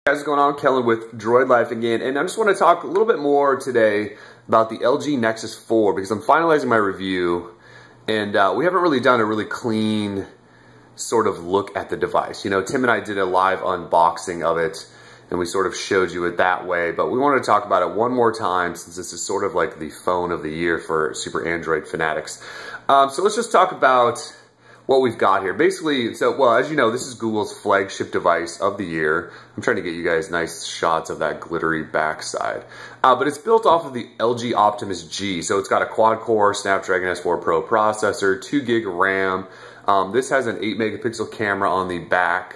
Hey, what's going on? Kellen with Droid Life again, and I just want to talk a little bit more today about the LG Nexus 4 because I'm finalizing my review, and we haven't really done a really clean sort of look at the device. You know, Tim and I did a live unboxing of it, and we sort of showed you it that way, but we wanted to talk about it one more time since this is sort of like the phone of the year for Super Android fanatics. So let's just talk about what we've got here. Basically, well, as you know, this is Google's flagship device of the year. I'm trying to get you guys nice shots of that glittery backside. But it's built off of the LG Optimus G. So it's got a quad-core Snapdragon S4 Pro processor, 2 gig RAM. This has an 8 megapixel camera on the back.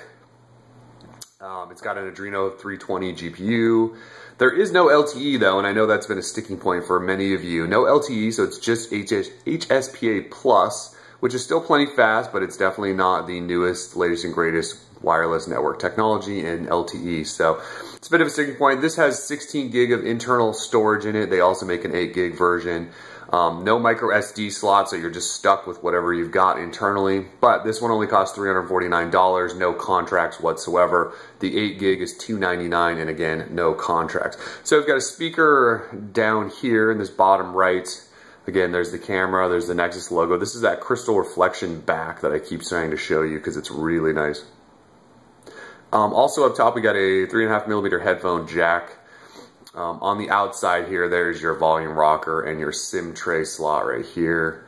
It's got an Adreno 320 GPU. There is no LTE though, and I know that's been a sticking point for many of you. No LTE, so it's just HSPA Plus, which is still plenty fast, but it's definitely not the newest, latest and greatest wireless network technology in LTE. So it's a bit of a sticking point. This has 16 gig of internal storage in it. They also make an 8 gig version. No micro SD slot, so you're just stuck with whatever you've got internally. But this one only costs $349, no contracts whatsoever. The 8 gig is $299, and again, no contracts. So we've got a speaker down here in this bottom right. Again, there's the camera, there's the Nexus logo. This is that crystal reflection back that I keep trying to show you because it's really nice. Also up top, we got a 3.5mm headphone jack. On the outside here, there's your volume rocker and your SIM tray slot right here.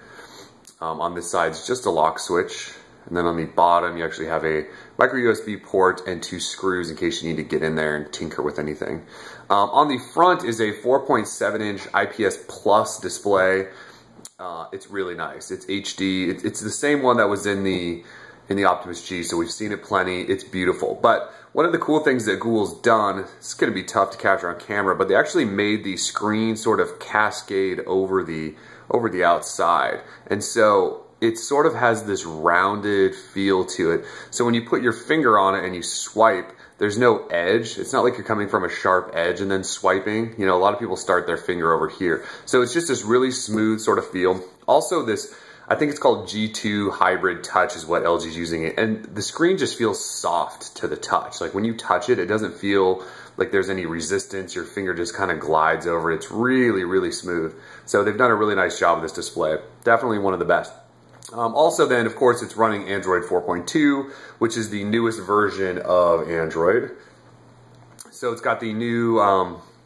On this side, it's just a lock switch. And then on the bottom, you actually have a micro USB port and 2 screws in case you need to get in there and tinker with anything. On the front is a 4.7-inch IPS Plus display. It's really nice. It's HD. It's the same one that was in the Optimus G, so we've seen it plenty. It's beautiful. But one of the cool things that Google's done, it's going to be tough to capture on camera, but they actually made the screen sort of cascade over the outside. And so it sort of has this rounded feel to it. So when you put your finger on it and you swipe, there's no edge. It's not like you're coming from a sharp edge and then swiping. You know, a lot of people start their finger over here. So it's just this really smooth sort of feel. Also this, I think it's called G2 Hybrid Touch is what LG's using it. And the screen just feels soft to the touch. Like when you touch it, it doesn't feel like there's any resistance. Your finger just kind of glides over it. It's really, really smooth. So they've done a really nice job with this display. Definitely one of the best. Also then, of course, it's running Android 4.2, which is the newest version of Android. So it's got the new,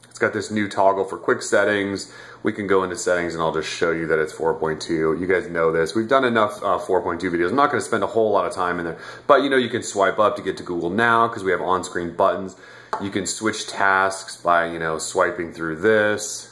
it's got this new toggle for quick settings. We can go into settings and I'll just show you that it's 4.2. You guys know this. We've done enough 4.2 videos. I'm not going to spend a whole lot of time in there, but you know, you can swipe up to get to Google Now because we have on-screen buttons. You can switch tasks by, you know, swiping through this.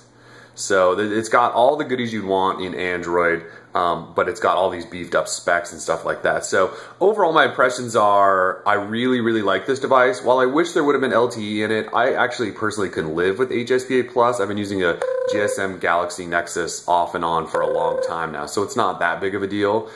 So it's got all the goodies you'd want in Android, but it's got all these beefed up specs and stuff like that. So overall, my impressions are I really, really like this device. While I wish there would have been LTE in it, I actually personally can live with HSPA Plus. I've been using a GSM Galaxy Nexus off and on for a long time now, so it's not that big of a deal.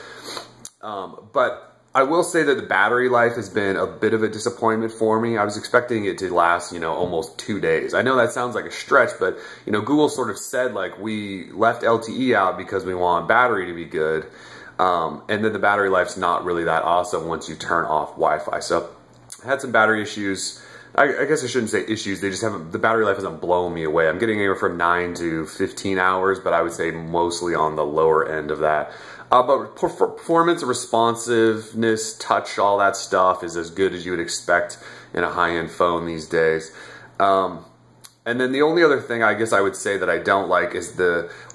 But I will say that the battery life has been a bit of a disappointment for me. I was expecting it to last, you know, almost 2 days. I know that sounds like a stretch, but, you know, Google sort of said, like, we left LTE out because we want battery to be good. And then the battery life's not really that awesome once you turn off Wi-Fi. So I had some battery issues. I guess I shouldn't say issues. They just haven't, the battery life hasn't blown me away. I'm getting anywhere from 9 to 15 hours, but I would say mostly on the lower end of that. But performance, responsiveness, touch, all that stuff is as good as you would expect in a high-end phone these days. And then the only other thing I guess I would say that I don't like is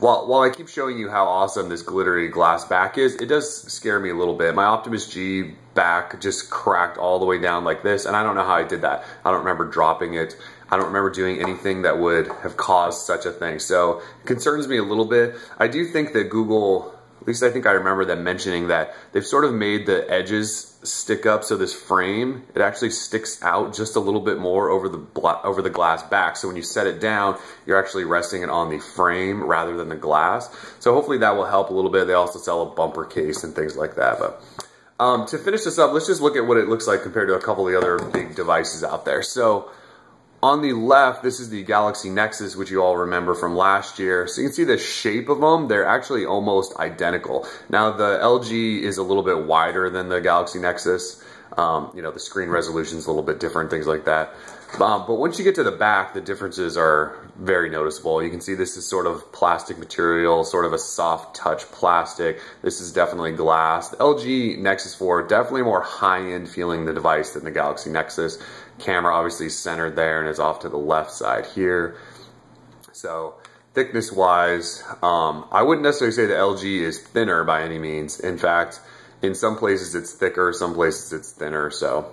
while I keep showing you how awesome this glittery glass back is, it does scare me a little bit. My Optimus G back just cracked all the way down like this, and I don't know how I did that. I don't remember dropping it. I don't remember doing anything that would have caused such a thing. So it concerns me a little bit. I do think that Google, at least I think I remember them mentioning that they've sort of made the edges stick up, so this frame, it actually sticks out just a little bit more over the glass back. So when you set it down, you're actually resting it on the frame rather than the glass. So hopefully that will help a little bit. They also sell a bumper case and things like that. But to finish this up, let's just look at what it looks like compared to a couple of the other big devices out there. So on the left, this is the Galaxy Nexus, which you all remember from last year. So you can see the shape of them. They're actually almost identical. Now, the LG is a little bit wider than the Galaxy Nexus. You know, the screen resolution is a little bit different, things like that. But once you get to the back, the differences are very noticeable. You can see this is sort of plastic material, sort of a soft touch plastic. This is definitely glass. The LG Nexus 4, definitely more high-end feeling the device than the Galaxy Nexus. Camera obviously centered there and is off to the left side here. So thickness-wise, I wouldn't necessarily say the LG is thinner by any means. In fact, in some places it's thicker, some places it's thinner, so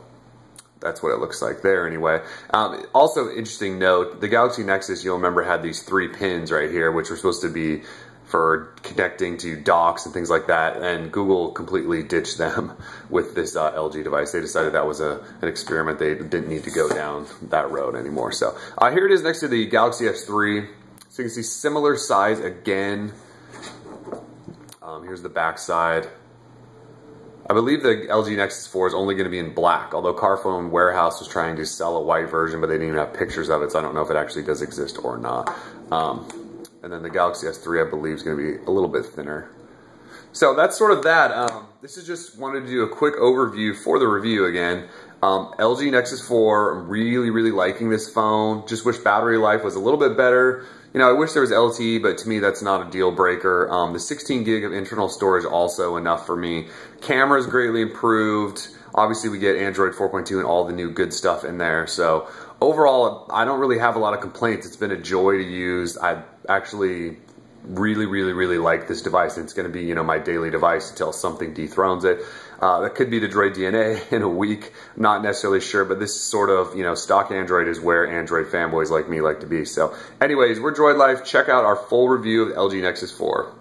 that's what it looks like there anyway. Also, interesting note, the Galaxy Nexus, you'll remember, had these 3 pins right here, which were supposed to be for connecting to docks and things like that, and Google completely ditched them with this LG device. They decided that was an experiment. They didn't need to go down that road anymore. So here it is next to the Galaxy S3. So you can see similar size again. Here's the back side. I believe the LG Nexus 4 is only going to be in black, although Carphone Warehouse was trying to sell a white version, but they didn't even have pictures of it, so I don't know if it actually does exist or not. And then the Galaxy S3, I believe, is going to be a little bit thinner. So that's sort of that. This is just wanted to do a quick overview for the review again. LG Nexus 4, I'm really, really liking this phone. Just wish battery life was a little bit better. You know, I wish there was LTE, but to me that's not a deal breaker. The 16 gig of internal storage also enough for me. Camera's greatly improved. Obviously we get Android 4.2 and all the new good stuff in there. So overall, I don't really have a lot of complaints. It's been a joy to use. I actually really, really, really like this device. It's going to be, you know, my daily device until something dethrones it. That could be the Droid DNA in a week. Not necessarily sure, but this sort of, you know, stock Android is where Android fanboys like me like to be. So anyways, we're Droid Life. Check out our full review of the LG Nexus 4.